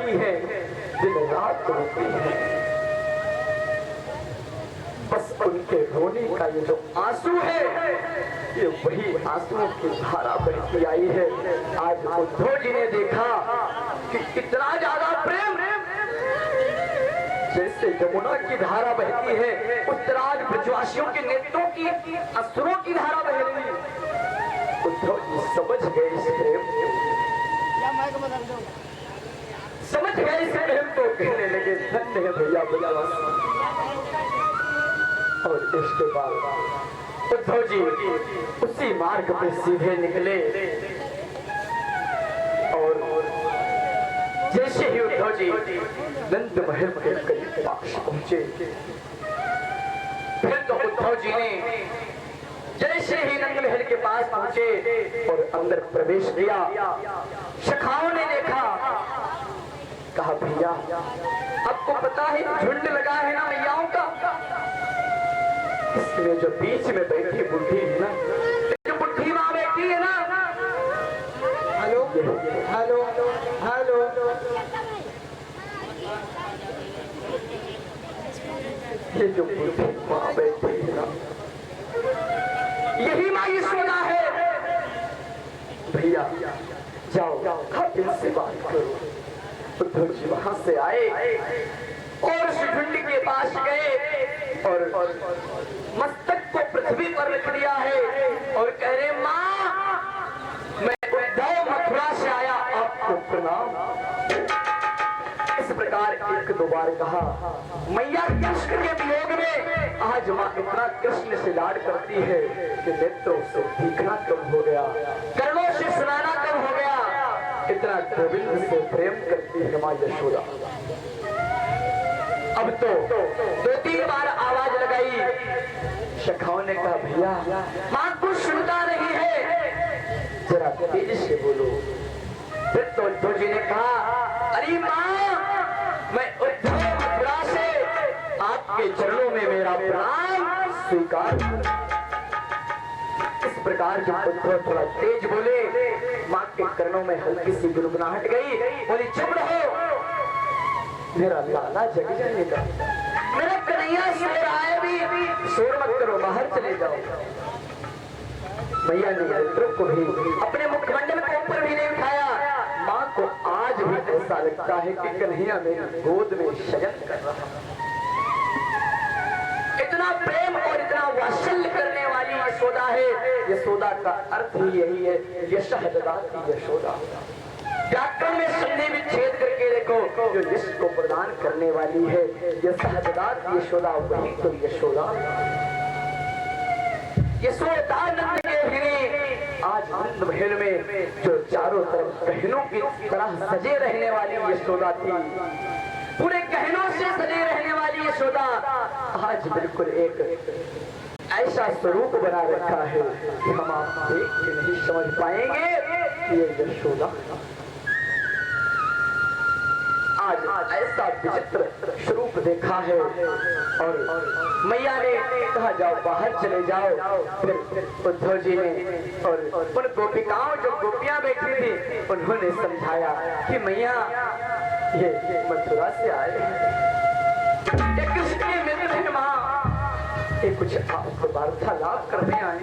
रोती है, दिन रात रोती है। बस उनके रोने का ये जो आंसू है, ये वही आंसुओं की धारा बहती आई है। आज उद्धव जी ने देखा कि इतना ज्यादा प्रेम जैसे यमुना की धारा बहती है, उस तरह आज ब्रजवासियों के नेत्रों की अश्रुओं की धारा बह रही। उद्धव जी समझ गए इस प्रेम को, समझ गए इस प्रेम को, कहने लगे धन्य है भैया ब्रजवासी। और इसके बाद उद्धव जी उसी मार्ग पे सीधे निकले और जैसे ही उद्धव जी नंद महल के करीब पहुंचे, फिर तो उद्धव जी ने जैसे ही नंद महल के पास पहुंचे और अंदर प्रवेश किया, सखाओं ने देखा, कहा भैया आपको पता है झुंड लगा है ना मैयाओं का, इसमें जो बीच में बैठी बुढ़ी है ना, जो बुढ़ी माँ बैठी है ना, हेलो हेलो हेलो, ये जो बुढ़ी माँ बैठी है ना, यही माँ यशोदा है। भैया जाओ आप इनसे बात करो। उद्धव जी वहां से आए और उस झुंड के पास गए और मस्तक को पृथ्वी पर रख दिया है और कह रहे माँ मैं उद्धव मथुरा से आया, आपको प्रणाम। इस प्रकार एक दो बार कहा। मैया कृष्ण के वियोग में आज माँ इतना कृष्ण से लाड करती है कि नेत्रों से दिखना कम हो गया, कर्णों से सुनाना कम हो गया, इतना गोविंद से प्रेम करती है माँ यशोदा। अब तो दो तीन बार आवाज लगाई, सखाओं ने कहा भैया माँ कुछ सुनता नहीं है, जरा तेज से बोलो। फिर तो उद्धव जी ने कहा अरे माँ मैं उद्धव मथुरा से आपके चरणों में मेरा प्रणाम स्वीकार। इस प्रकार जब उद्धव थोड़ा तेज बोले, माँ के कर्णों में हल्की सी गुनगुनाहट गई, बोली चुप रहो, मेरा लाला जग जाएगा, मेरा कन्हैया सो रहा है, भी शोर मत करो, बाहर चले जाओ। मैया ने नेत्रों को भी अपने मुखमंडल के ऊपर भी नहीं उठाया। माँ को आज भी ऐसा लगता है कि कन्हैया मेरी गोद में शयन कर रहा है। इतना प्रेम और इतना वात्सल्य करने वाली यशोदा है। यशोदा का अर्थ ही यही है, यशोदा यशोदा। व्याकरण में संधि विच्छेद करके देखो, जो यश को प्रदान करने वाली है यशोदा यशोदा, वही तो यशोदा। यशोदा नंद के हिरे आज नंद महल में जो चारों तरफ गहनों की तरह सजे रहने वाली यशोदा थी, पूरे गहनों से सजे रहने वाली यशोदा आज बिल्कुल एक ऐसा स्वरूप बना रखा है कि हम आप देख के नहीं समझ पाएंगे कि ये यशोदा। आज ऐसा विचित्र स्वरूप देखा है और मैया ने कहा जाओ बाहर चले जाओ। फिर उद्धव जी ने और उन गोपिकाओं जो गोपियां बैठी थी उन्होंने समझाया कि मैया ये मथुरा से आए हैं, कृष्ण के मित्र हैं माँ, ये कुछ आपको वार्तालाप करने आए।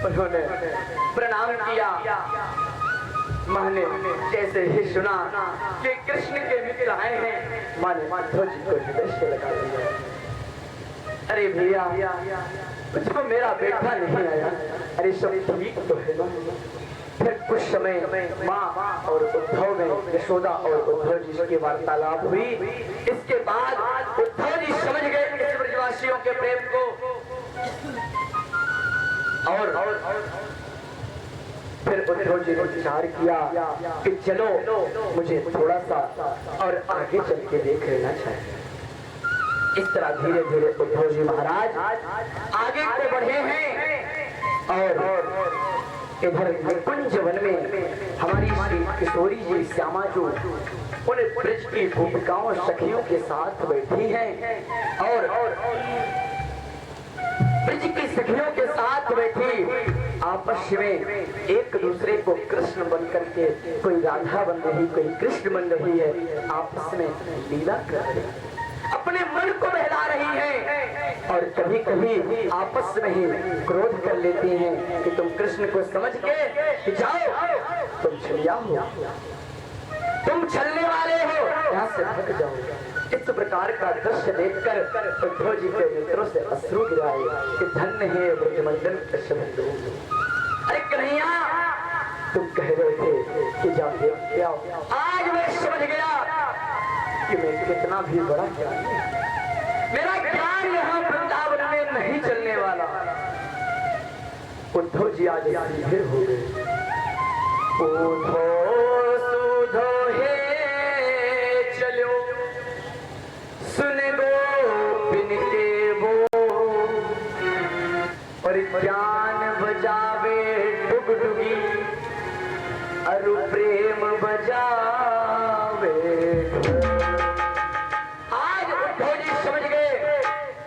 उन्होंने प्रणाम किया। माँ ने जैसे ही सुना कि कृष्ण के मित्र आए हैं, माँ ने उद्धव जी को हृदय से लगा दिया। अरे भैया मुझको मेरा बेटा नहीं आया, अरे सब ठीक तो है ना। फिर कुछ समय माँ और उद्धव में यशोदा और उद्धव जी की वार्तालाप हुई। इसके बाद उद्धव जी समझ गए इस ब्रजवासियों के प्रेम को और फिर उद्धव जी ने विचार किया कि चलो मुझे थोड़ा सा और आगे चल के देख लेना चाहिए। इस तरह धीरे धीरे उद्धव जी महाराज आगे को बढ़े हैं और इधर निकुंज वन में हमारी श्री किशोरी जी श्यामा जो उन ब्रज की गोपिकाओं सखियों के साथ बैठी हैं और ब्रज की सखियों के साथ बैठी आपस में एक दूसरे को कृष्ण बन करके, कोई राधा बन रही, कोई कृष्ण बन रही है, आपस में लीला कर रही है, अपने मन को बहला रही है। और कभी कभी आपस में ही क्रोध कर लेती हैं कि तुम कृष्ण को समझ के कि जाओ तुम छलिया हो, तुम छलने वाले हो, यहाँ से भाग जाओ। इस प्रकार का दृश्य देखकर उद्धव जी के नेत्रों से अश्रु गिराए कि धन्य है ब्रजमंडल कृष्ण। अरे कन्हैया, तुम कह रहे थे कि जाओ देख आओ, आज मैं समझ गया कि मैं कितना भी बड़ा ज्ञानी हूं। मेरा ज्ञान यहाँ वृंदावन में नहीं चलने वाला। उद्धव जी आज सीधे हो गए। उद्धो सुधो हे चलो, सुन गोपिन के वो, और ज्ञान बजावे डुगडुगी, अरु प्रेम बजावे।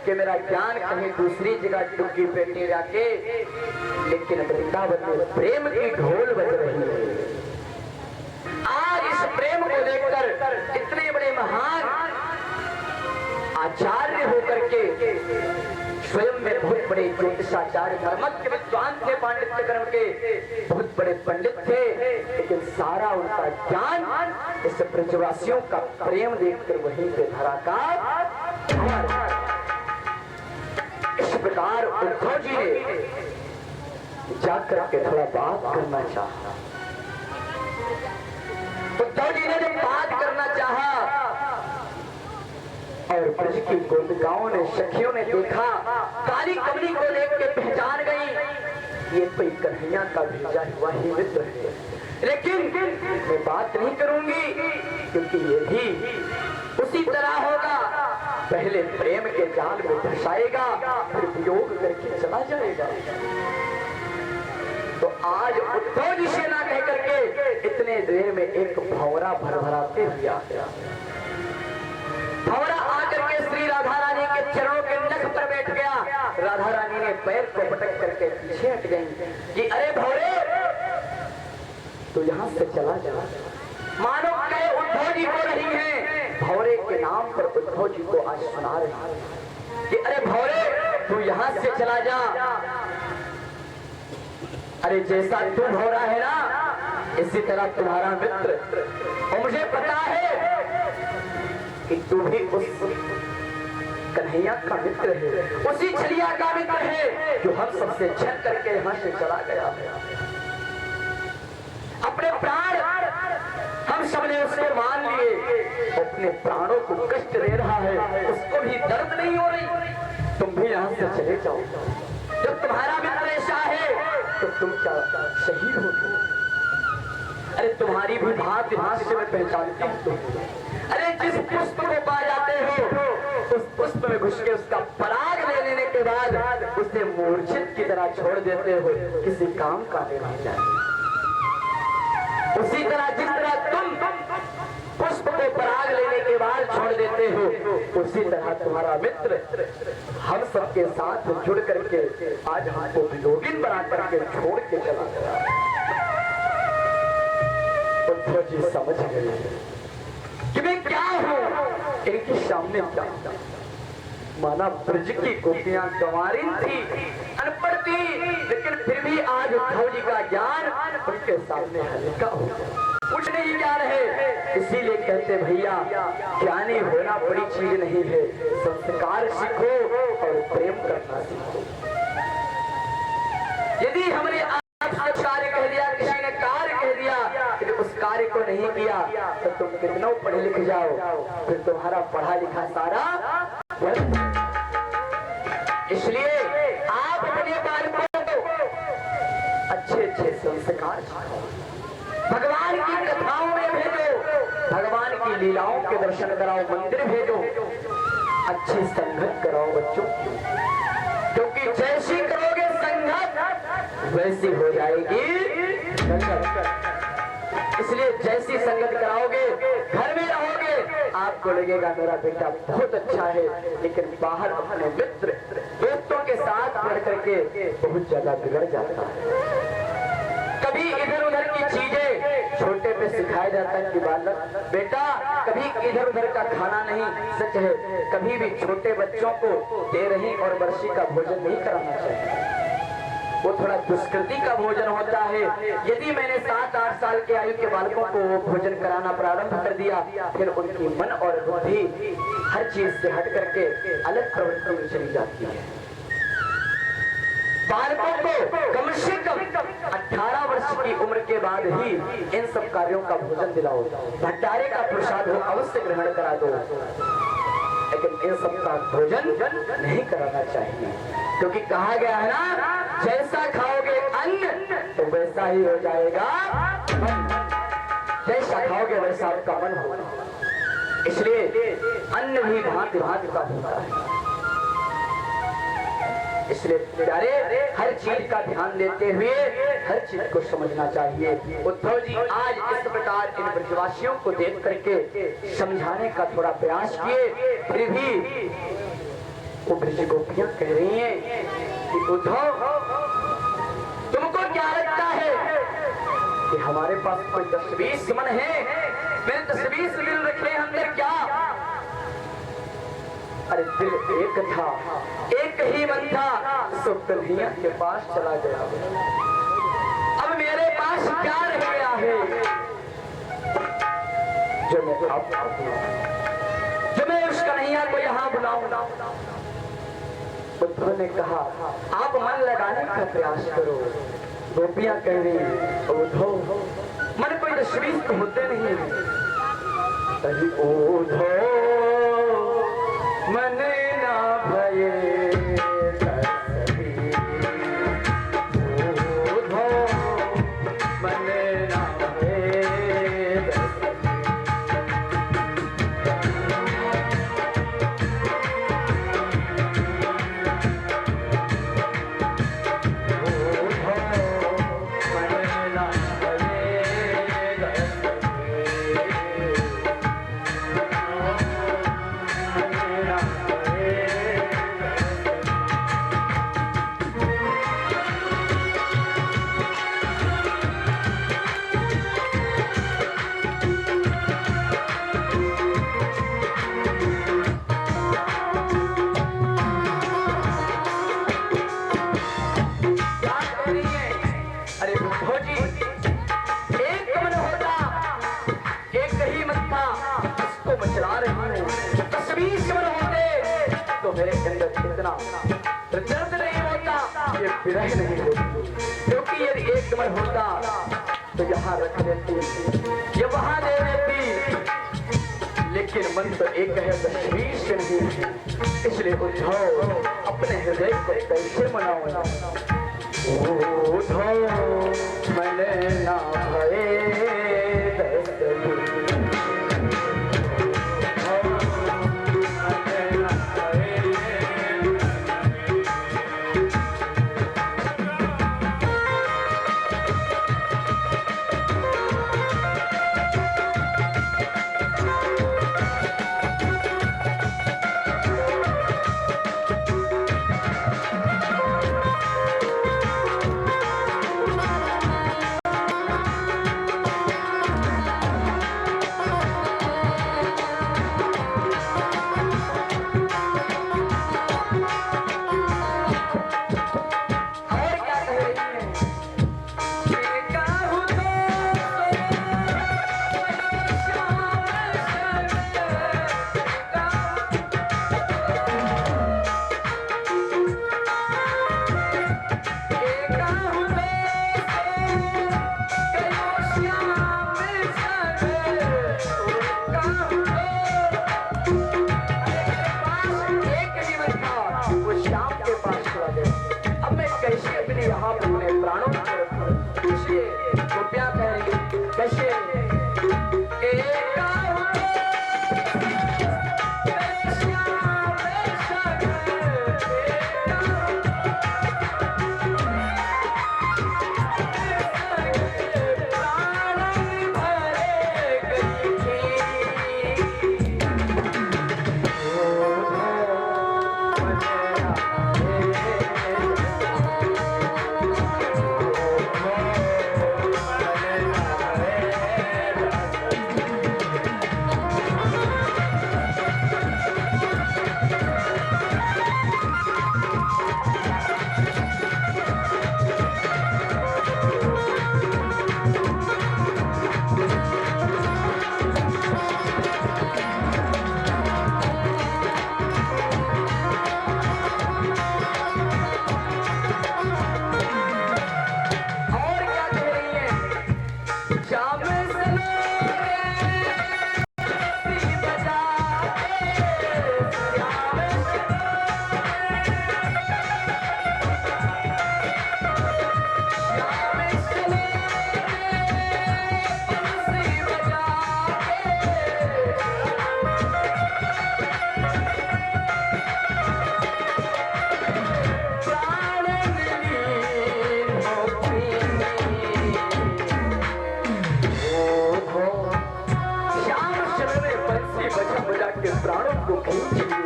कि मेरा ज्ञान कहीं दूसरी जगह डुग्गी पेटी जाके, लेकिन वृंदावन में प्रेम की ढोल बज रही है। आज इस प्रेम को देखकर इतने बड़े महान आचार्य होकर के, स्वयं में बहुत बड़े ज्योतिषाचार्य मर्मज्ञ विद्वान थे, पांडित्य कर्म के बहुत बड़े पंडित थे, लेकिन सारा उनका ज्ञान इस ब्रजवासियों का प्रेम देखकर वहीं पे धरा का। इस प्रकार उद्धव जी ने जाकर के थोड़ा बात करना चाहा। उद्धव जी ने जब बात करना चाहा और ब्रज की गोपिकाओं ने, सखियों ने देखा, काली कमली को देख के पहचान गई, ये कोई कन्हैया का भेजा हुआ ही मित्र है। लेकिन मैं बात नहीं करूंगी क्योंकि ये भी उसी तरह होगा, पहले प्रेम के जाल में फंसाएगा, फिर वियोग करके चला जाएगा। तो आज उद्धव जी से ना कह करके इतने देर में एक भंवरा भरभराते हुए आ गया। भंवरा आकर के श्री राधा रानी के चरणों के नख पर बैठ गया। राधा रानी ने पैर को पटक करके पीछे हट गई कि अरे भंवरे, तो यहाँ से चला जा। मानो कहे उद्धव जी को रही है, भंवरे के नाम पर उद्धव जी को आज सुना रही है कि अरे भंवरे, तू यहाँ से चला जा। अरे जैसा तू भंवरा है ना, इसी तरह तुम्हारा मित्र, और मुझे पता है कि तू भी उस कन्हैया का मित्र है, उसी छलिया का मित्र है जो हम सबसे छल करके यहाँ से चला गया है। अपने प्राण हम सबने उसको मान लिए, अपने प्राणों को कष्ट दे रहा है, उसको भी दर्द नहीं हो रही। तुम भी यहाँ से चले जाओ। जब तुम्हारा मित्र ऐसा है तो तुम क्या शहीद हो? अरे तुम्हारी भी भांति भाष्य में पहचानती हूँ। अरे जिस पुष्प को पा जाते हो, उस पुष्प में घुस के उसका पराग ले लेने के बाद उसे मूर्छित की तरह छोड़ देते हो, किसी काम का नहीं जाए। उसी तरह जिस तरह तुम पुष्प को पराग लेने के बाद छोड़ देते हो, उसी तरह तुम्हारा मित्र हम सबके साथ जुड़ करके आज हमको वियोगिन बना करके छोड़ के चला गया। उद्धव जी समझ गए कि मैं क्या हूं, इनके सामने क्या। माना ब्रज की गोपियां गंवारिन थी, अनपढ़ थी, लेकिन फिर भी आज उद्धव जी का ज्ञान उनके सामने हल्का हो गया। कुछ नहीं ज्ञान है, इसीलिए कहते भैया ज्ञानी होना बड़ी चीज नहीं है, संस्कार सीखो और प्रेम करना सीखो। यदि हमने आपसे कार्य कह दिया, किसी ने कार्य कह दिया, लेकिन उस कार्य को नहीं किया, तो तुम कितना पढ़े लिख जाओ, फिर तुम्हारा पढ़ा लिखा सारा। इसलिए आप अपने बालकों को अच्छे अच्छे संस्कार सिखाओ, भगवान की कथाओं में भेजो, भगवान की लीलाओं के दर्शन कराओ, मंदिर भेजो, अच्छी संगत कराओ बच्चों, क्योंकि जैसी करोगे संगत वैसी हो जाएगी संगत। इसलिए जैसी संगत कराओगे, घर में रहोगे, आपको लगेगा मेरा बेटा बहुत अच्छा है, लेकिन बाहर अपने मित्र दोस्तों के साथ पढ़ करके बहुत ज्यादा बिगड़ जाता है। कभी इधर उधर की चीजें छोटे पे सिखाया जाता है कि बालक बेटा कभी इधर उधर का खाना नहीं, सच है कभी भी छोटे बच्चों को दे रही और बरसी का भोजन नहीं कराना चाहिए, वो थोड़ा दुष्कृति का भोजन होता है। यदि मैंने 7-8 साल के आयु के बालकों को वो भोजन कराना प्रारंभ कर दिया, फिर उनकी मन और बुद्धि हर चीज से हट करके अलग प्रवृत्ति में चली जाती है। बालकों को कम से कम 18 वर्ष की उम्र के बाद ही इन सब कार्यों का भोजन दिलाओ, भंडारे का प्रसाद हो अवश्य ग्रहण करा दो, लेकिन इन सब का भोजन नहीं कराना चाहिए, क्योंकि कहा गया है ना जैसा खाओगे अन्न तो वैसा ही हो जाएगा मन, जैसा खाओगे वैसा आपका मन होगा। इसलिए अन्न भी भांति भांति का होता है, इसलिए प्यारे हर चीज का ध्यान देते हुए हर चीज को समझना चाहिए। उद्धव जी आज इस प्रकार इन ब्रजवासियों को देख करके समझाने का थोड़ा प्रयास किए, फिर भी वो ब्रज गोपियां कह रही हैं कि उद्धव तुमको क्या लगता है कि हमारे पास कोई 10-20 मन है, मैंने 10-20 दिल रखे अंदर क्या? अरे दिल एक था, एक ही मन था, सो कन्हैया के पास चला गया। अब मेरे पास क्या रह गया है जो मैं आपको बुलाऊं, जो मैं उस कन्हैया को यहाँ बुलाऊं? उद्धव ने कहा आप मन लगाने का प्रयास करो। गोपियां कह रही उद्धव मन कोई 10-20 तो होते नहीं है। अरे उद्धव मन ना भये विरह नहीं होती, क्योंकि यदि एक मन होता तो यहाँ रख देती, ये वहां दे देती, लेकिन मन तो एक है 20 नहीं। इसलिए उद्धव अपने हृदय को कैसे मनाओ? उद्धव मन ना भये को खींच लिए।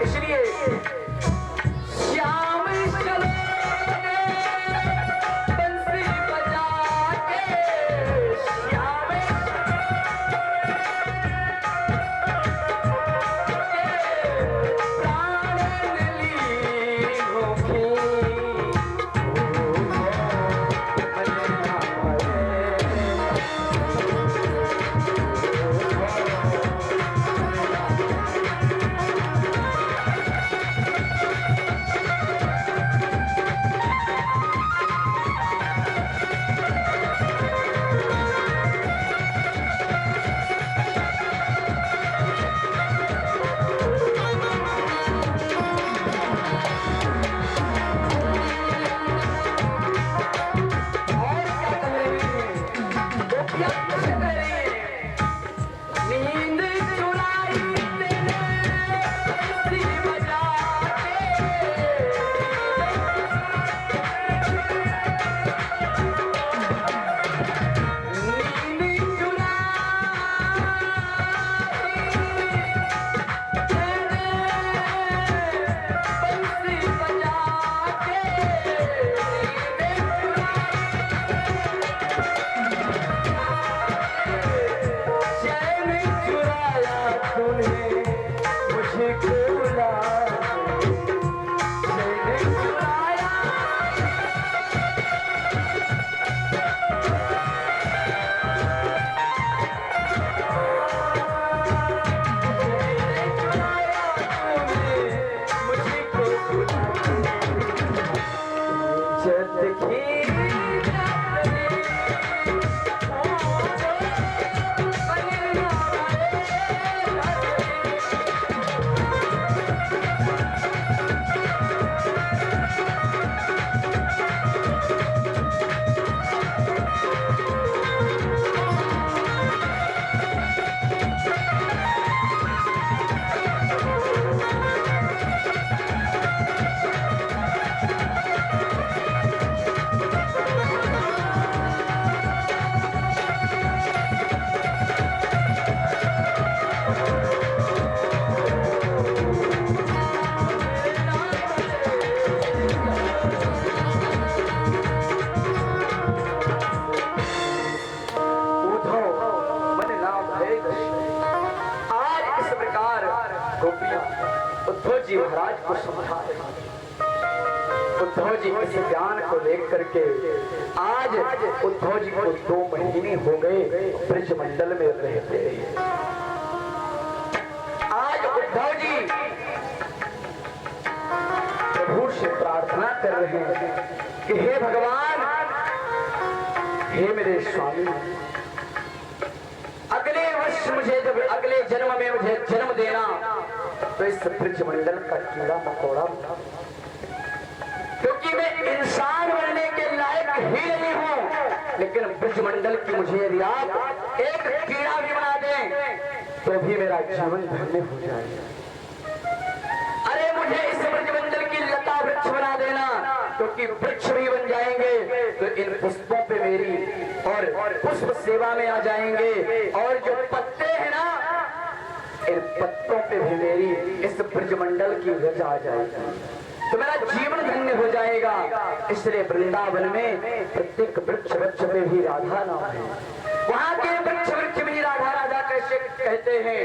इसलिए श्याम चलो बंसी बजा के, श्याम प्राण ली होगी। उद्धव जी महाराज को समझा रहे। उद्धव जी इस ज्ञान को लेकर करके आज उद्धव जी को 2 महीने हो गए ब्रजमंडल में रहते। आज उद्धव जी प्रभु से प्रार्थना कर रहे हैं कि हे भगवान, हे मेरे स्वामी, अगले वर्ष मुझे, जब अगले जन्म में मुझे जन्म देना, तो इस ब्रजमंडल का कीड़ा मकोड़ा, क्योंकि मैं इंसान बनने के लायक ही नहीं हूं, लेकिन ब्रजमंडल की मुझे यदि आप एक कीड़ा भी बना दें तो भी मेरा जीवन धन्य हो जाएगा। अरे मुझे इस ब्रजमंडल की लता वृक्ष बना देना, क्योंकि वृक्ष भी बन जाएंगे तो इन पुष्पों पे मेरी और पुष्प सेवा में आ जाएंगे, और जो पत्ते हैं ना, इन पत्तों पे भी मेरी इस ब्रजमंडल की रजा आ जाएगी, तो मेरा जीवन धन्य हो जाएगा। इसलिए वृंदावन में प्रत्येक वृक्ष वृक्ष पे भी राधा नाम है। वहां के वृक्ष वृक्ष भी राधा राधा कैसे कहते हैं,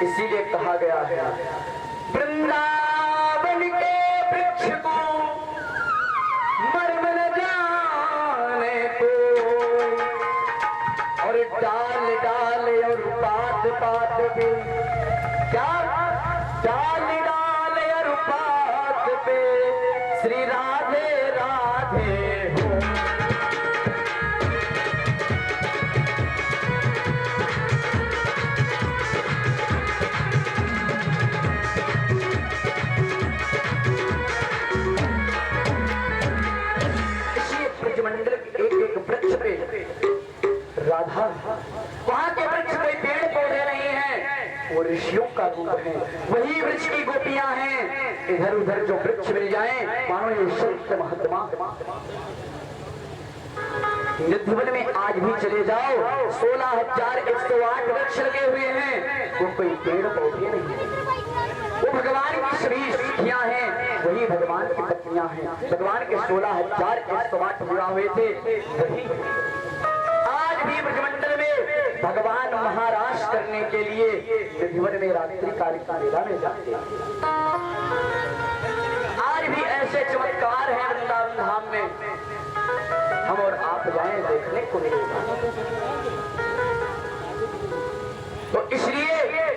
इसीलिए कहा गया है वृंदावन के वृक्ष को मर्म न जाने को, और डाल डाल और पात पात पे, क्या डाल डाल और पात पे श्री राधे राधे हो। ब्रजमंडल के एक एक वृक्ष पे राधा, वहां के वृक्ष कोई पेड़ पौधे नहीं हैं, वो ऋषियों का रूप है, वही वृक्ष की गोपियां हैं। इधर उधर जो वृक्ष मिल जाए मानो ये संत महात्मा। निधिवन में आज भी चले जाओ, 16,108 वृक्ष लगे हुए हैं, वो कोई पेड़ पौधे नहीं है, वो भगवान की सभी सखियां हैं, वही भगवान की पत्नियां हैं। भगवान के 16,108 विवाह हुए थे, वही आज भी ब्रजमंडल में भगवान महाराज करने के लिए विधिवन में रात्रि काल का मेला में जाते हैं। आज भी ऐसे चमत्कार हैं वृंदावन धाम में, हम और आप जाएं देखने को मिलेगा। तो इसलिए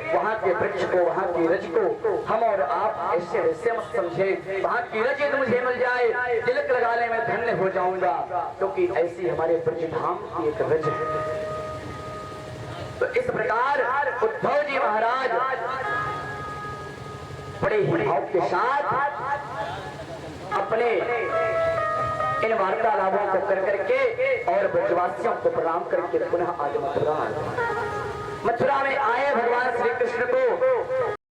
वहां के वृक्ष को, वहां की रज को हम और आप ऐसे वैसे मत समझें। वहां की रज यदि मुझे मिल जाए, तिलक लगाने में धन्य हो जाऊंगा, क्योंकि ऐसी हमारे ब्रजधाम की एक रज है। तो इस प्रकार उद्धव जी महाराज बड़े ही भाव के साथ अपने इन वार्तालापों को कर करके और ब्रजवासियों को प्रणाम करके पुनः आगे मथुरा में आए। भगवान